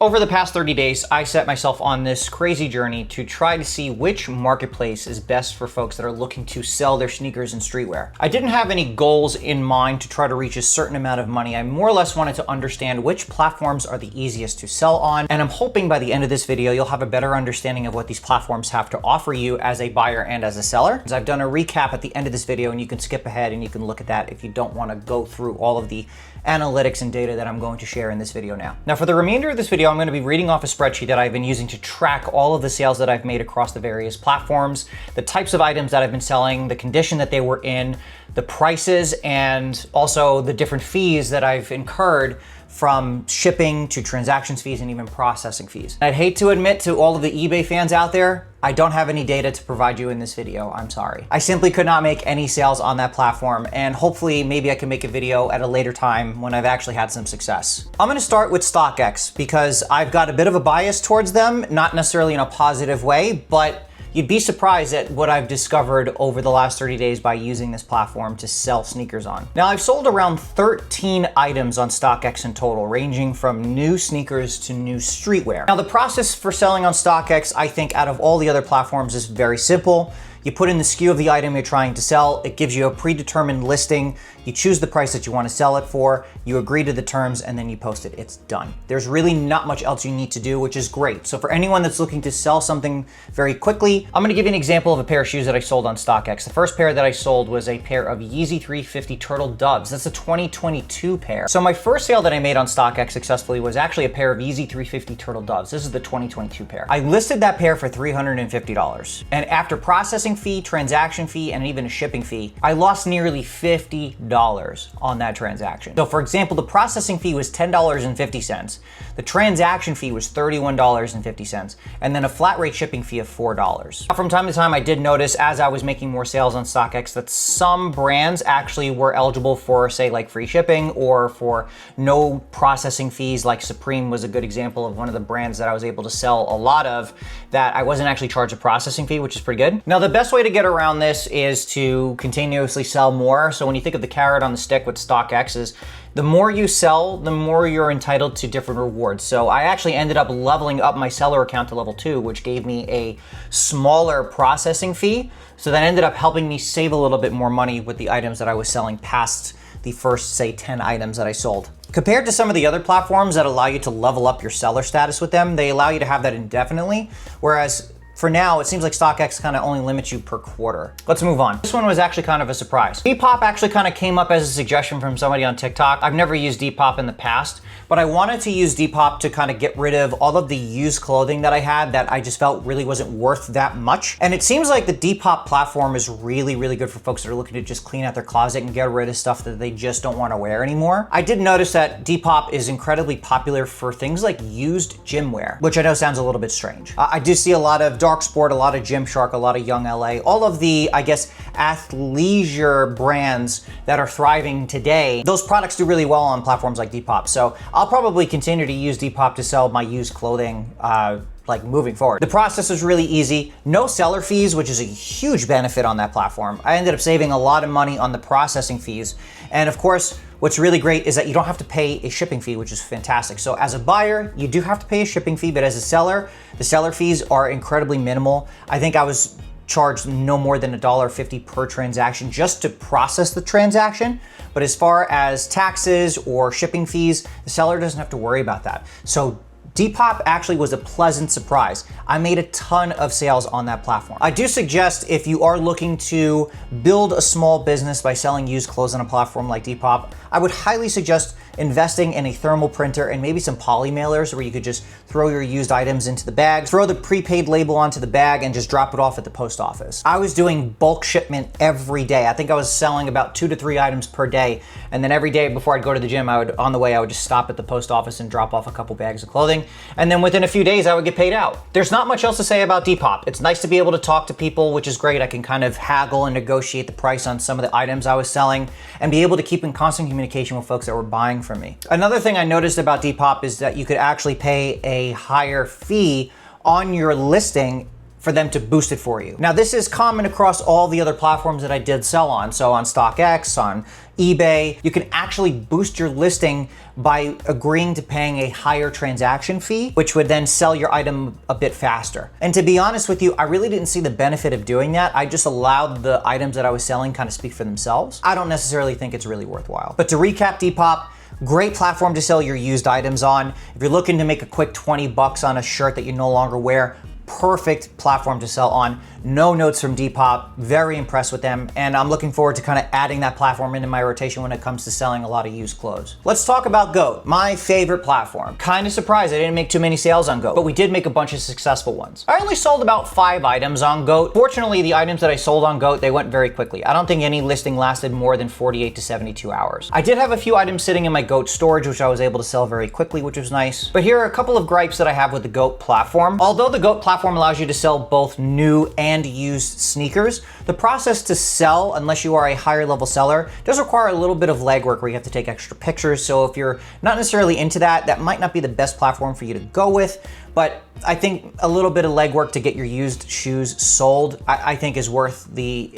Over the past 30 days, I set myself on this crazy journey to try to see which marketplace is best for folks that are looking to sell their sneakers and streetwear. I didn't have any goals in mind to try to reach a certain amount of money. I more or less wanted to understand which platforms are the easiest to sell on, and I'm hoping by the end of this video, you'll have a better understanding of what these platforms have to offer you as a buyer and as a seller. I've done a recap at the end of this video, and you can skip ahead and you can look at that if you don't want to go through all of the analytics and data that I'm going to share in this video now. Now, for the remainder of this video, I'm going to be reading off a spreadsheet that I've been using to track all of the sales that I've made across the various platforms, the types of items that I've been selling, the condition that they were in, the prices, and also the different fees that I've incurred from shipping to transactions fees and even processing fees. I'd hate to admit to all of the eBay fans out there, I don't have any data to provide you in this video, I'm sorry. I simply could not make any sales on that platform, and hopefully maybe I can make a video at a later time when I've actually had some success. I'm gonna start with StockX because I've got a bit of a bias towards them, not necessarily in a positive way, but you'd be surprised at what I've discovered over the last 30 days by using this platform to sell sneakers on. Now, I've sold around 13 items on StockX in total, ranging from new sneakers to new streetwear. Now, the process for selling on StockX, I think out of all the other platforms, is very simple. You put in the SKU of the item you're trying to sell, it gives you a predetermined listing, you choose the price that you want to sell it for, you agree to the terms, and then you post it. It's done. There's really not much else you need to do, which is great. So for anyone that's looking to sell something very quickly, I'm gonna give you an example of a pair of shoes that I sold on StockX. The first pair that I sold was a pair of Yeezy 350 Turtle Doves. That's a 2022 pair. So my first sale that I made on StockX successfully was actually a pair of Yeezy 350 Turtle Doves. This is the 2022 pair. I listed that pair for $350. And after processing fee, transaction fee, and even a shipping fee, I lost nearly $50 on that transaction. So for example, the processing fee was $10.50. The transaction fee was $31.50, and then a flat rate shipping fee of $4. From time to time, I did notice as I was making more sales on StockX that some brands actually were eligible for, say, like free shipping or for no processing fees. Like Supreme was a good example of one of the brands that I was able to sell a lot of that I wasn't actually charged a processing fee, which is pretty good. Now, the best way to get around this is to continuously sell more. So when you think of the carrot on the stick with StockX is the more you sell, the more you're entitled to different rewards. So I actually ended up leveling up my seller account to level 2, which gave me a smaller processing fee. So that ended up helping me save a little bit more money with the items that I was selling past the first, say, 10 items that I sold. Compared to some of the other platforms that allow you to level up your seller status with them, they allow you to have that indefinitely, whereas for now, it seems like StockX kind of only limits you per quarter. Let's move on. This one was actually kind of a surprise. DePop actually kind of came up as a suggestion from somebody on TikTok. I've never used DePop in the past, but I wanted to use DePop to kind of get rid of all of the used clothing that I had that I just felt really wasn't worth that much. And it seems like the DePop platform is really, really good for folks that are looking to just clean out their closet and get rid of stuff that they just don't want to wear anymore. I did notice that DePop is incredibly popular for things like used gym wear, which I know sounds a little bit strange. I do see a lot of Dark Sport, a lot of Gymshark, a lot of Young LA, all of the, I guess, athleisure brands that are thriving today. Those products do really well on platforms like Depop. So I'll probably continue to use Depop to sell my used clothing like moving forward. The process is really easy. No seller fees, which is a huge benefit on that platform. I ended up saving a lot of money on the processing fees. And of course, what's really great is that you don't have to pay a shipping fee, which is fantastic. So as a buyer, you do have to pay a shipping fee, but as a seller, the seller fees are incredibly minimal. I think I was charged no more than $1.50 per transaction just to process the transaction. But as far as taxes or shipping fees, the seller doesn't have to worry about that. So Depop actually was a pleasant surprise. I made a ton of sales on that platform. I do suggest if you are looking to build a small business by selling used clothes on a platform like Depop, I would highly suggest investing in a thermal printer and maybe some poly mailers where you could just throw your used items into the bag, throw the prepaid label onto the bag, and just drop it off at the post office. I was doing bulk shipment every day. I think I was selling about 2 to 3 items per day. And then every day before I'd go to the gym, on the way, I would just stop at the post office and drop off a couple bags of clothing. And then within a few days, I would get paid out. There's not much else to say about Depop. It's nice to be able to talk to people, which is great. I can kind of haggle and negotiate the price on some of the items I was selling and be able to keep in constant communication with folks that were buying from me. Another thing I noticed about Depop is that you could actually pay a higher fee on your listing for them to boost it for you. Now, this is common across all the other platforms that I did sell on. So on StockX, on eBay, you can actually boost your listing by agreeing to paying a higher transaction fee, which would then sell your item a bit faster. And to be honest with you, I really didn't see the benefit of doing that. I just allowed the items that I was selling kind of speak for themselves. I don't necessarily think it's really worthwhile. But to recap, DePop, great platform to sell your used items on. If you're looking to make a quick 20 bucks on a shirt that you no longer wear, perfect platform to sell on. No notes from DePop, very impressed with them, and I'm looking forward to kind of adding that platform into my rotation when it comes to selling a lot of used clothes. Let's talk about GOAT, my favorite platform. Kind of surprised I didn't make too many sales on GOAT, but we did make a bunch of successful ones. I only sold about 5 items on GOAT. Fortunately, the items that I sold on GOAT, they went very quickly. I don't think any listing lasted more than 48 to 72 hours. I did have a few items sitting in my GOAT storage, which I was able to sell very quickly, which was nice. But here are a couple of gripes that I have with the GOAT platform. Although the GOAT platform allows you to sell both new and used sneakers, the process to sell, unless you are a higher level seller, does require a little bit of legwork where you have to take extra pictures. So if you're not necessarily into that, that might not be the best platform for you to go with. But I think a little bit of legwork to get your used shoes sold, I think is worth the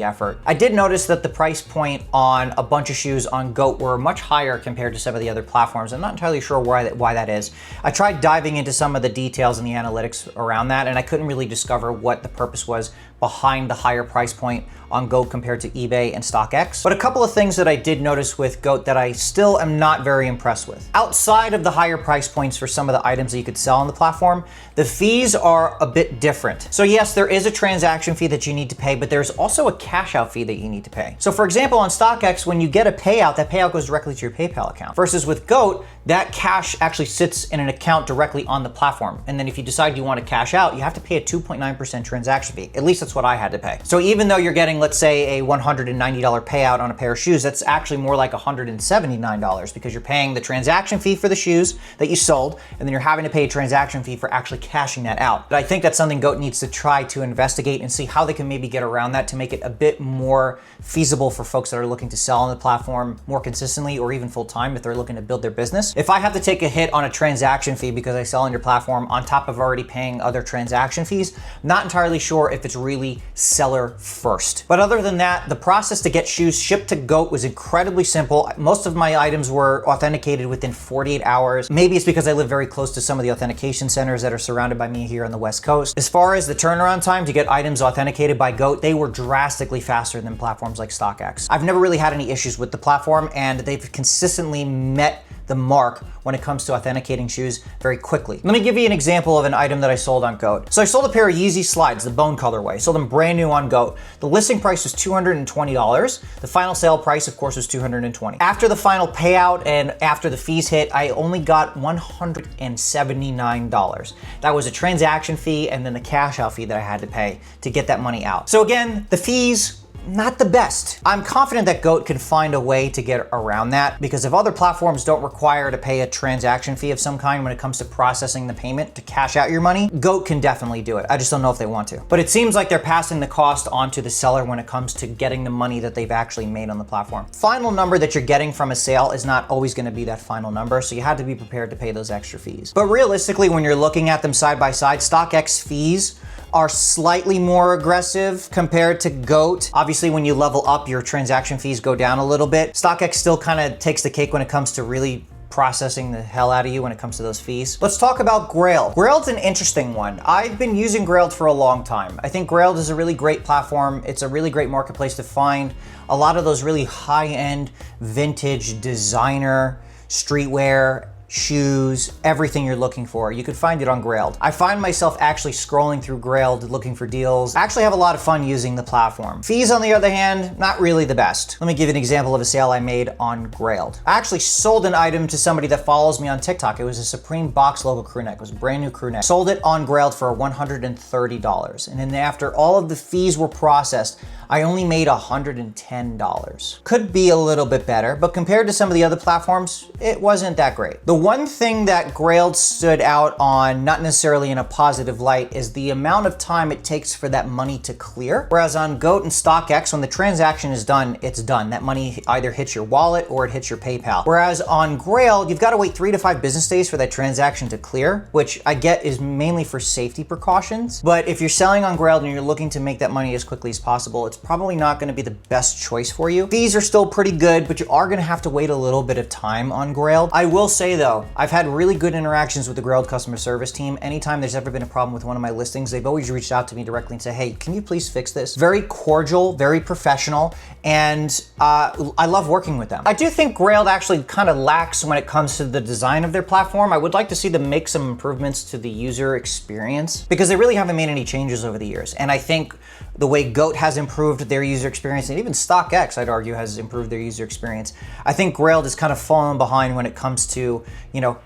effort. I did notice that the price point on a bunch of shoes on GOAT were much higher compared to some of the other platforms. I'm not entirely sure why that is. I tried diving into some of the details and the analytics around that, and I couldn't really discover what the purpose was behind the higher price point on GOAT compared to eBay and StockX. But a couple of things that I did notice with GOAT that I still am not very impressed with. Outside of the higher price points for some of the items that you could sell on the platform, the fees are a bit different. So yes, there is a transaction fee that you need to pay, but there's also a cash out fee that you need to pay. So for example, on StockX, when you get a payout, that payout goes directly to your PayPal account. Versus with GOAT, that cash actually sits in an account directly on the platform. And then if you decide you want to cash out, you have to pay a 2.9% transaction fee. At least that's what I had to pay. So even though you're getting, let's say, a $190 payout on a pair of shoes, that's actually more like $179 because you're paying the transaction fee for the shoes that you sold, and then you're having to pay a transaction fee for actually cashing that out. But I think that's something GOAT needs to try to investigate and see how they can maybe get around that to make it a bit more feasible for folks that are looking to sell on the platform more consistently or even full time if they're looking to build their business. If I have to take a hit on a transaction fee because I sell on your platform on top of already paying other transaction fees, I'm not entirely sure if it's really seller first. But other than that, the process to get shoes shipped to GOAT was incredibly simple. Most of my items were authenticated within 48 hours. Maybe it's because I live very close to some of the authentication centers that are surrounded by me here on the West Coast. As far as the turnaround time to get items authenticated by GOAT, they were drastically faster than platforms like StockX. I've never really had any issues with the platform, and they've consistently met the mark when it comes to authenticating shoes very quickly. Let me give you an example of an item that I sold on GOAT. So I sold a pair of Yeezy slides, the bone colorway. Sold them brand new on GOAT. The listing price was $220. The final sale price, of course, was $220. After the final payout and after the fees hit, I only got $179. That was a transaction fee and then the cash out fee that I had to pay to get that money out. So again, the fees, not the best. I'm confident that GOAT can find a way to get around that, because if other platforms don't require to pay a transaction fee of some kind when it comes to processing the payment to cash out your money, GOAT can definitely do it. I just don't know if they want to. But it seems like they're passing the cost onto the seller when it comes to getting the money that they've actually made on the platform. Final number that you're getting from a sale is not always going to be that final number, so you have to be prepared to pay those extra fees. But realistically, when you're looking at them side by side, StockX fees are slightly more aggressive compared to GOAT. Obviously, when you level up, your transaction fees go down a little bit. StockX still kind of takes the cake when it comes to really processing the hell out of you when it comes to those fees. Let's talk about Grailed. Grailed's an interesting one. I've been using Grailed for a long time. I think Grailed is a really great platform. It's a really great marketplace to find a lot of those really high-end, vintage, designer, streetwear, shoes, everything you're looking for. You could find it on Grailed. I find myself actually scrolling through Grailed looking for deals. I actually have a lot of fun using the platform. Fees, on the other hand, not really the best. Let me give you an example of a sale I made on Grailed. I actually sold an item to somebody that follows me on TikTok. It was a Supreme box logo crew neck. It was a brand new crew neck. Sold it on Grailed for $130. And then after all of the fees were processed, I only made $110. Could be a little bit better, but compared to some of the other platforms, it wasn't that great. The one thing that Grailed stood out on, not necessarily in a positive light, is the amount of time it takes for that money to clear. Whereas on Goat and StockX, when the transaction is done, it's done. That money either hits your wallet or it hits your PayPal. Whereas on Grailed, you've got to wait 3 to 5 business days for that transaction to clear, which I get is mainly for safety precautions. But if you're selling on Grailed and you're looking to make that money as quickly as possible, it's probably not going to be the best choice for you. Fees are still pretty good, but you are going to have to wait a little bit of time on Grailed. I will say though, I've had really good interactions with the Grailed customer service team. Anytime there's ever been a problem with one of my listings, they've always reached out to me directly and say, hey, can you please fix this? Very cordial, very professional, and I love working with them. I do think Grailed actually kind of lacks when it comes to the design of their platform. I would like to see them make some improvements to the user experience because they really haven't made any changes over the years. And I think the way Goat has improved their user experience, and even StockX, I'd argue, has improved their user experience. I think Grailed has kind of fallen behind when it comes to,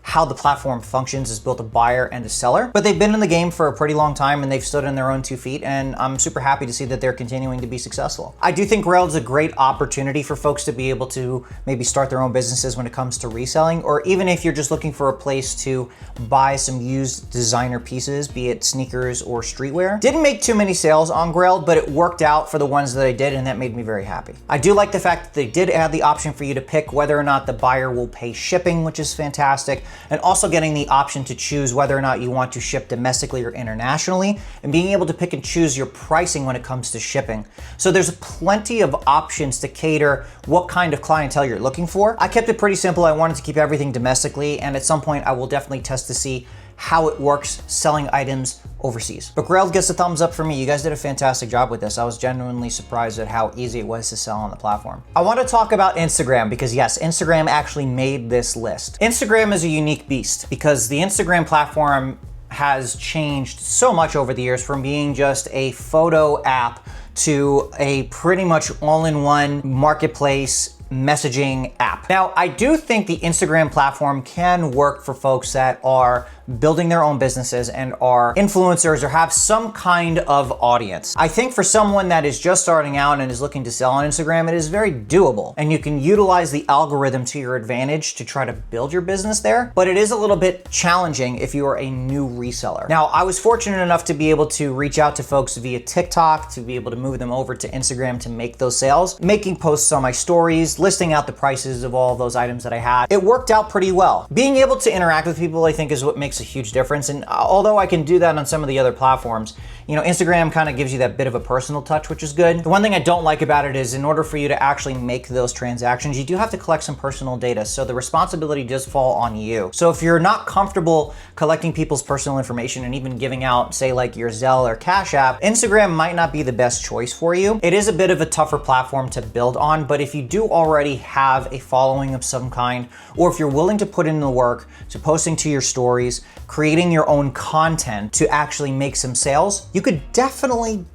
how the platform functions as both a buyer and a seller. But they've been in the game for a pretty long time and they've stood on their own 2 feet, and I'm super happy to see that they're continuing to be successful. I do think Grailed is a great opportunity for folks to be able to maybe start their own businesses when it comes to reselling, or even if you're just looking for a place to buy some used designer pieces, be it sneakers or streetwear. Didn't make too many sales on Grailed, but it worked out for the ones that I did, and that made me very happy. I do like the fact that they did add the option for you to pick whether or not the buyer will pay shipping, which is fantastic, and also getting the option to choose whether or not you want to ship domestically or internationally, and being able to pick and choose your pricing when it comes to shipping. So there's plenty of options to cater what kind of clientele you're looking for. I kept it pretty simple. I wanted to keep everything domestically, and at some point I will definitely test to see how it works selling items overseas. But Grailed gets a thumbs up for me. You guys did a fantastic job with this. I was genuinely surprised at how easy it was to sell on the platform. I want to talk about Instagram because yes, Instagram actually made this list. Instagram is a unique beast because the Instagram platform has changed so much over the years, from being just a photo app to a pretty much all-in-one marketplace messaging app. Now, I do think the Instagram platform can work for folks that are building their own businesses and are influencers or have some kind of audience. I think for someone that is just starting out and is looking to sell on Instagram, it is very doable, and you can utilize the algorithm to your advantage to try to build your business there, but it is a little bit challenging if you are a new reseller. Now, I was fortunate enough to be able to reach out to folks via TikTok to be able to move them over to Instagram to make those sales, making posts on my stories, listing out the prices of all of those items that I had. It worked out pretty well. Being able to interact with people, I think, is what makes a huge difference. And although I can do that on some of the other platforms, Instagram kind of gives you that bit of a personal touch, which is good. The one thing I don't like about it is in order for you to actually make those transactions, you do have to collect some personal data. So the responsibility does fall on you. So if you're not comfortable collecting people's personal information and even giving out, say, like your Zelle or Cash App, Instagram might not be the best choice for you. It is a bit of a tougher platform to build on, but if you do already have a following of some kind, or if you're willing to put in the work to posting to your stories, creating your own content to actually make some sales, you could definitely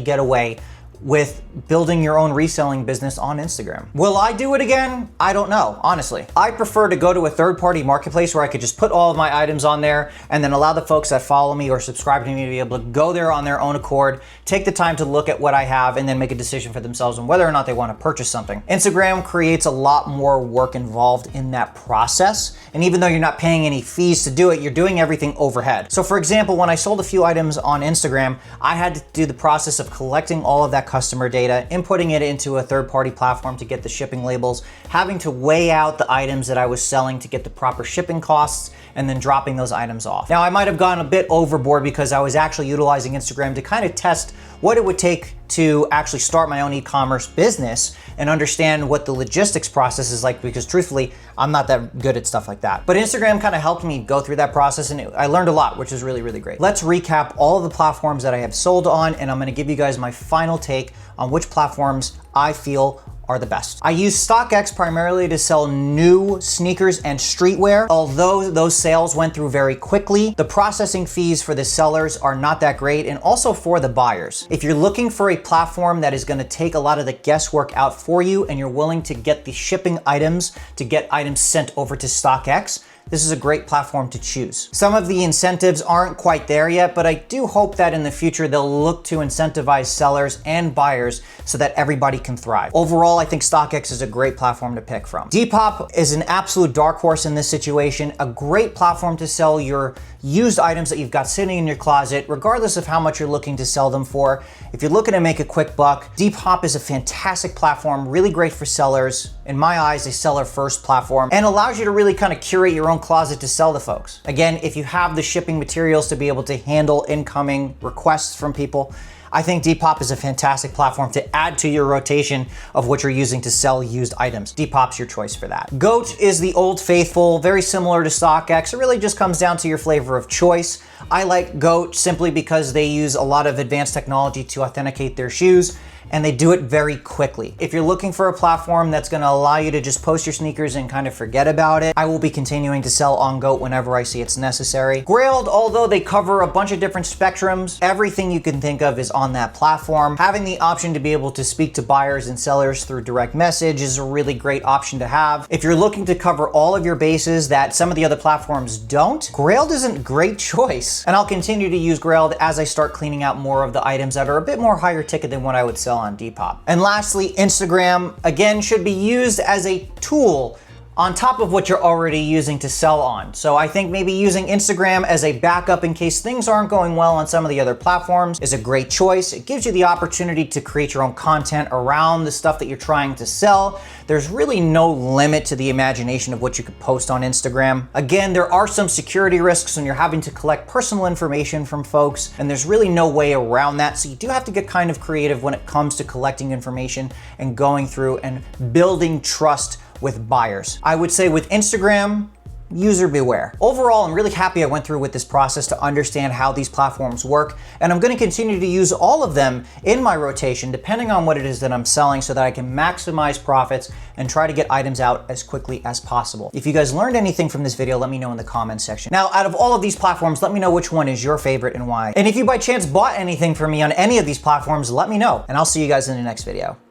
get away with building your own reselling business on Instagram. Will I do it again? I don't know, honestly. I prefer to go to a third-party marketplace where I could just put all of my items on there and then allow the folks that follow me or subscribe to me to be able to go there on their own accord, take the time to look at what I have, and then make a decision for themselves on whether or not they want to purchase something. Instagram creates a lot more work involved in that process, and even though you're not paying any fees to do it, you're doing everything overhead. So for example, when I sold a few items on Instagram, I had to do the process of collecting all of that customer data, inputting it into a third-party platform to get the shipping labels, having to weigh out the items that I was selling to get the proper shipping costs, and then dropping those items off. Now, I might have gone a bit overboard because I was actually utilizing Instagram to kind of test what it would take to actually start my own e-commerce business and understand what the logistics process is like, because truthfully, I'm not that good at stuff like that. But Instagram kind of helped me go through that process, and I learned a lot, which is really great. Let's recap all of the platforms that I have sold on, and I'm gonna give you guys my final take on which platforms I feel are the best. I use StockX primarily to sell new sneakers and streetwear. Although those sales went through very quickly, the processing fees for the sellers are not that great, and also for the buyers. If you're looking for a platform that is gonna take a lot of the guesswork out for you and you're willing to get the shipping items, to get items sent over to StockX, this is a great platform to choose. Some of the incentives aren't quite there yet, but I do hope that in the future they'll look to incentivize sellers and buyers so that everybody can thrive. Overall, I think StockX is a great platform to pick from. DePop is an absolute dark horse in this situation, a great platform to sell your used items that you've got sitting in your closet, regardless of how much you're looking to sell them for. If you're looking to make a quick buck, DePop is a fantastic platform, really great for sellers. In my eyes, a seller first platform, and allows you to really kind of curate your own closet to sell to folks. Again, if you have the shipping materials to be able to handle incoming requests from people, I think Depop is a fantastic platform to add to your rotation of what you're using to sell used items. Depop's your choice for that. Goat is the old faithful, very similar to StockX. It really just comes down to your flavor of choice. I like Goat simply because they use a lot of advanced technology to authenticate their shoes, and they do it very quickly. If you're looking for a platform that's gonna allow you to just post your sneakers and kind of forget about it, I will be continuing to sell on Goat whenever I see it's necessary. Grailed, although they cover a bunch of different spectrums, everything you can think of is on that platform. Having the option to be able to speak to buyers and sellers through direct message is a really great option to have. If you're looking to cover all of your bases that some of the other platforms don't, Grailed is a great choice. And I'll continue to use Grailed as I start cleaning out more of the items that are a bit more higher ticket than what I would sell on Depop. And lastly, Instagram, again, should be used as a tool on top of what you're already using to sell on. So I think maybe using Instagram as a backup in case things aren't going well on some of the other platforms is a great choice. It gives you the opportunity to create your own content around the stuff that you're trying to sell. There's really no limit to the imagination of what you could post on Instagram. Again, there are some security risks when you're having to collect personal information from folks, and there's really no way around that. So you do have to get kind of creative when it comes to collecting information and going through and building trust with buyers. I would say with Instagram, user beware. Overall, I'm really happy I went through with this process to understand how these platforms work, and I'm gonna continue to use all of them in my rotation depending on what it is that I'm selling so that I can maximize profits and try to get items out as quickly as possible. If you guys learned anything from this video, let me know in the comments section. Now, out of all of these platforms, let me know which one is your favorite and why. And if you by chance bought anything from me on any of these platforms, let me know, and I'll see you guys in the next video.